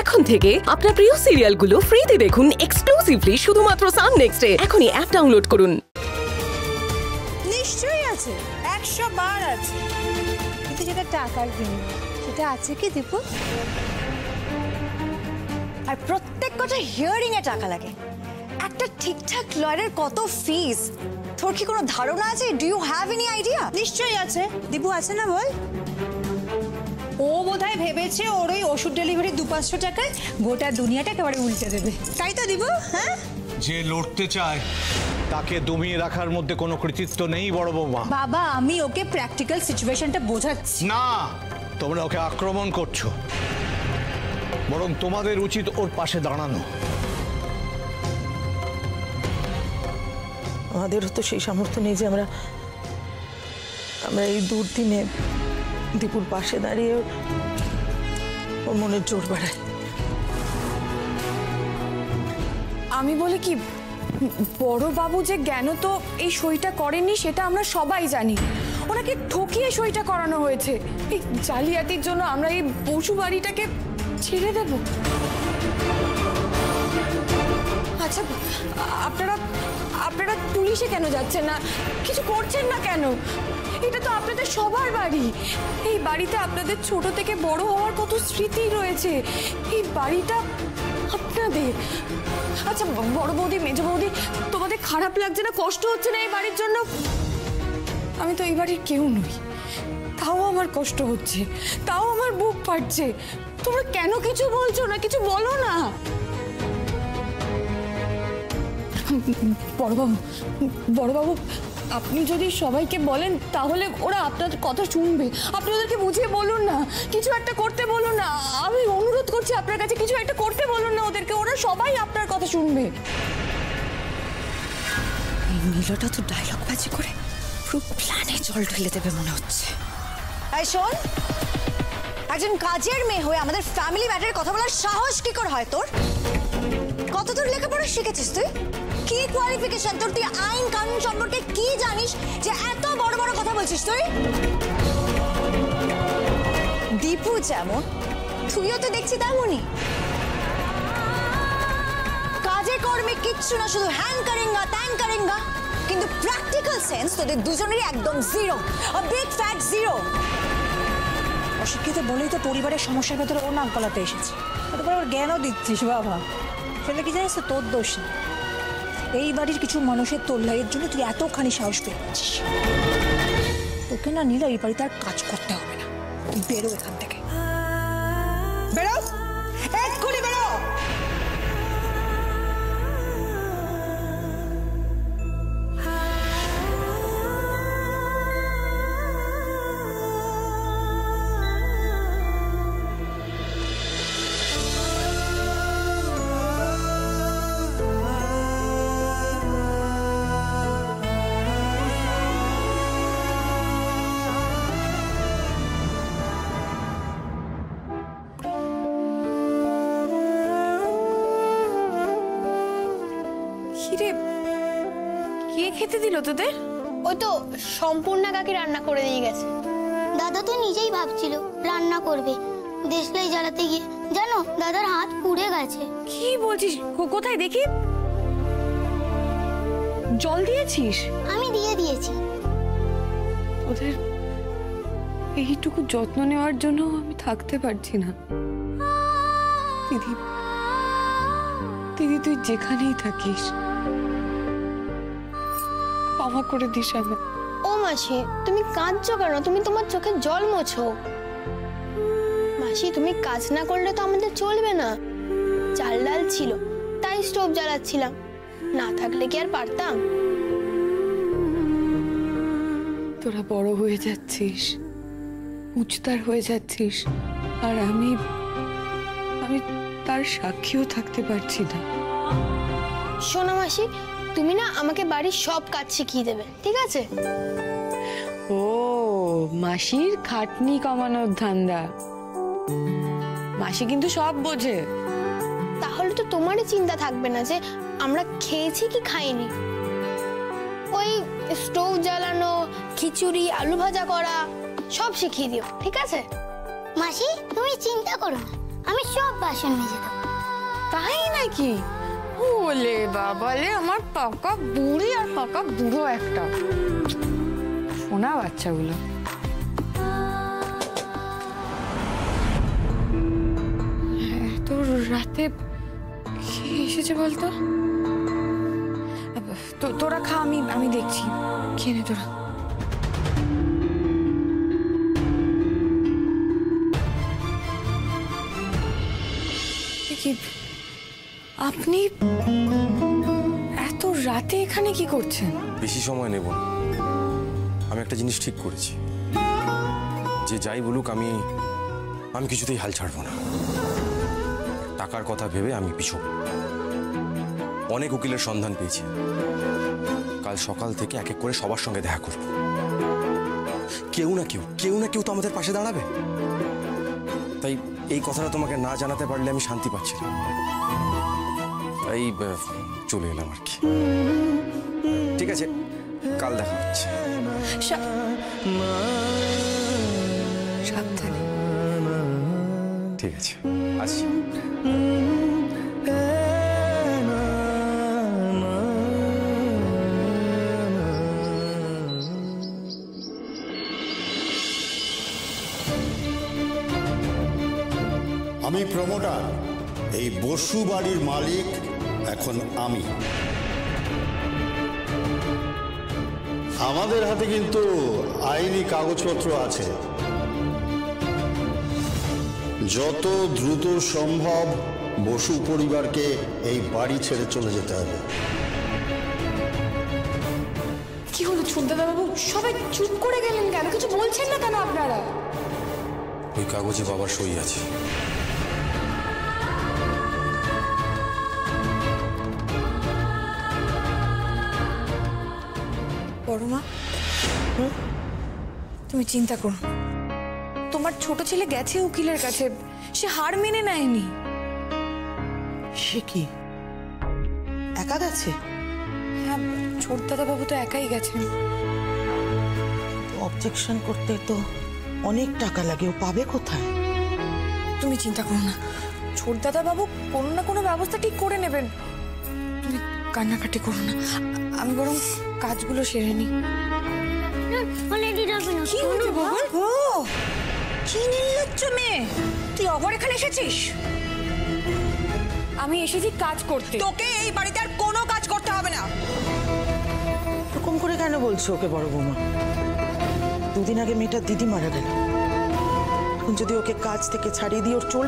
এখন থেকে আপনার প্রিয় সিরিয়ালগুলো ফ্রিতে দেখুন এক্সক্লুসিভলি শুধুমাত্র সান নেক্সটে। এখনই অ্যাপ ডাউনলোড করুন। নিশ্চয়ই আছে, 100 বার আছে, কিন্তু যেটা টাকার বিনিময়ে সেটা আছে কি দীপু? আর প্রত্যেক কটা হিয়ারিং এ টাকা লাগে। একটা ঠিকঠাক লয়ারের কত ফিস? তোর কি কোনো ধারণা আছে? Do you have any idea? নিশ্চয়ই আছে। দীপু আছে না বল? ও বোধহয় ভেবেছে ওর ওই ওষুধ ডেলিভারি 200-500 টাকায় গোটা দুনিয়াটা একেবারে উল্টে দেবে, তাই তো দীপু? হ্যাঁ, যে লড়তে চায় তাকে দমিয়ে রাখার মধ্যে কোনো কৃতিত্ব নেই বড় বৌমা। বাবা আমি ওকে প্র্যাকটিক্যাল সিচুয়েশনটা বোঝাচ্ছি। না, তোমরা ওকে আক্রমণ করছো, বরং তোমাদের উচিত ওর পাশে দাঁড়ানো। আমাদেরও তো সেই সামর্থ্য নেই যে আমরা এই দুর্দিনে দীপুর পাশে দাঁড়িয়ে ওর মনের জোর বাড়াই। আমি বলি কি, বড় বাবু যে জ্ঞান তো এই সইটা করেননি সেটা আমরা সবাই জানি। ওনাকে ঠকিয়ে সইটা করানো হয়েছে। এই জালিয়াতির জন্য আমরা এই পশু বাড়িটাকে ছেড়ে দেব? আচ্ছা, আপনারা পুলিশে কেন যাচ্ছেন না? কিছু করছেন না কেন? এটা তো আপনাদের সবার বাড়ি। এই বাড়িতে আপনাদের ছোট থেকে বড় হওয়ার কত স্মৃতি রয়েছে। এই বাড়িটা আপনাদের। আচ্ছা বড় বৌদি, মেজ বৌদি, তোমাদের খারাপ লাগছে না, কষ্ট হচ্ছে না এই বাড়ির জন্য? আমি তো এই বাড়ির কেউ নই, তাও আমার কষ্ট হচ্ছে, তাও আমার বুক ফাটছে। তোমরা কেন কিছু বলছো না? কিছু বলো না। বড়বাবু, আপনি যদি সবাইকে বলেন তাহলে ওরা আপনাদের কথা শুনবে। আপনি ওদেরকে বুঝিয়ে বলুন না, কিছু একটা করতে বলুন না। আমি অনুরোধ করছি আপনার কাছে, কিছু একটা করতে বলুন না ওদেরকে, ওরা সবাই আপনার কথা শুনবে। এই নীলটা তো ডায়লগ বাজি করে পুরো প্ল্যানে জল ঢেলে দেবে মনে হচ্ছে। এই শোন, একজন কাজের মেয়ে হয়ে আমাদের ফ্যামিলি ম্যাটারে কথা বলার সাহস কি করে হয় তোর? কত দূর লেখাপড়া শিখেছিস তুই? কি কোয়ালিফিকেশন তোর? তুই আইন কানুন সম্পর্কে কি জানিস যে এত বড় বড় কথা বলছিস তুই? দীপু যেমন, তুইও তো দেখছি তেমনই। কাজে কর্মে কিচ্ছু না, শুধু হ্যান করেঙ্গা ত্যান করেঙ্গা, কিন্তু প্র্যাকটিক্যাল সেন্স তোদের দুজনেরই একদম zero, a big fat zero. অশিক্ষিত বলেই তো পরিবারের সমস্যার ভেতরে ও নাক গলাতে এসেছে। তারপরে ওর জ্ঞানও দিচ্ছিস বাবা। সেটা কি জানিস তো, তোর দোষ না। এই বাড়ির কিছু মানুষের তোল্লাইয়ের জন্য তুই এতখানি সাহস পেয়ে যাচ্ছিস। তোকে না নিলে এই বাড়িতে আর কাজ করতে হবে না। তুই বেরো এখান থেকে, বেরো, এক্ষুনি বেরো। কে খেতে দিল তোদের? ওই তো সম্পূর্ণা কাকি রান্না করে দিয়ে গেছে। দাদা তো নিজেই ভাবছিল রান্না করবে, দেশলাই জ্বালাতে গিয়ে জানো দাদার হাত পুড়ে গেছে। কি বলছিস? কোথায় দেখি? জল দিয়েছিস? আমি দিয়ে দিয়েছি। ওদের এইটুকু যত্ন নেওয়ার জন্য আমি থাকতে পারছি না। দিদি, দিদি তুই যেখানেই থাকিস ক্ষমা করে দিস আমার। ও মাসি, তুমি কাঁদছো কেন? তুমি তোমার চোখে জল মোছো। মাসি, তুমি কাজ না করলে তো আমাদের চলবে না। চাল ডাল ছিল তাই স্টোভ জ্বালাচ্ছিলাম, না থাকলে কি আর পারতাম? তোরা বড় হয়ে যাচ্ছিস, উচ্চতার হয়ে যাচ্ছিস, আর আমি তার সাক্ষীও থাকতে পারছি না। শোনো মাসি, তুমি না আমাকে বাড়ির সব কাজ শিখিয়ে দেবে, ঠিক আছে? ও, মাসির খাটনি কমানোর ধান্দা। মাসি কিন্তু সব বোঝে। তাহলে তো তোমারই চিন্তা থাকবে না যে আমরা খেয়েছি কি খাইনি। ওই স্টোভ জ্বালানো, খিচুড়ি, আলু ভাজা করা সব শিখিয়ে দিও, ঠিক আছে? মাসি তুমি চিন্তা করো না, আমি সব বাসন মেজে দেবো। তাই নাকি? ওলে বাবালে, আমার পাকা বুড়ি আর পাকা বুড়ো একটা সোনা বাচ্চাগুলো। এত রাতে কে এসেছে বলতো? তোরা খা, আমি দেখছি। খেয়ে নে তোরা। আপনি এত রাতে এখানে কি করছেন? বেশি সময় নেব না। আমি একটা জিনিস ঠিক করেছি, যে যাই বলুক আমি কিছুতেই হাল ছাড়বো না। টাকার কথা ভেবে আমি পিছব। অনেক উকিলের সন্ধান পেয়েছি। কাল সকাল থেকে এক এক করে সবার সঙ্গে দেখা করব। কেউ না কেউ তো আমাদের পাশে দাঁড়াবে। তাই এই কথাটা তোমাকে না জানাতে পারলে আমি শান্তি পাচ্ছি না। তাই চলে এলাম আর কি। ঠিক আছে, কাল দেখা হচ্ছে। সাবধানে। ঠিক আছে, আসছি। আমি প্রমোটার, এই বসু বাড়ির মালিক এখন আমি। আমাদের হাতে কিন্তু আইনি কাগজপত্র আছে। যত দ্রুত সম্ভব বসু পরিবারকে এই বাড়ি ছেড়ে চলে যেতে হবে। কি হলো ছোটদাদাবাবু, সবাই চুপ করে গেলেন কেন? কিছু বলছেন না কেন আপনারা? ওই কাগজে বাবার সই আছে। বড়মা, তুমি চিন্তা করো। তোমার ছোট ছেলে গেছে উকিলের কাছে, সে হার মেনে নেয়নি। সে কি একা গেছে? হ্যাঁ, ছোটদাদাবাবু তো একাই গেছেন। অবজেকশন করতে তো অনেক টাকা লাগে, ও পাবে কোথায়? তুমি চিন্তা করো না, ছোটদাদাবাবু কোনো না কোনো ব্যবস্থা ঠিক করে নেবেন। তুমি কান্নাকাটি করো না, আমি বরং কাজগুলো সেরে নিই। কি হয়েছে বল? ও কি নির্লজ্জ মেয়ে, তুই অগর এখানে এসেছিস? আমি এসেছি কাজ করতে। তোকে এই বাড়িতে আর কোনো কাজ করতে হবে না। এরকম করে কেন বলছো ওকে বড় বৌমা? দুদিন আগে মেয়েটার দিদি মারা গেল। এখন যদি ওকে কাজ থেকে ছাড়িয়ে দিয়ে ওর চল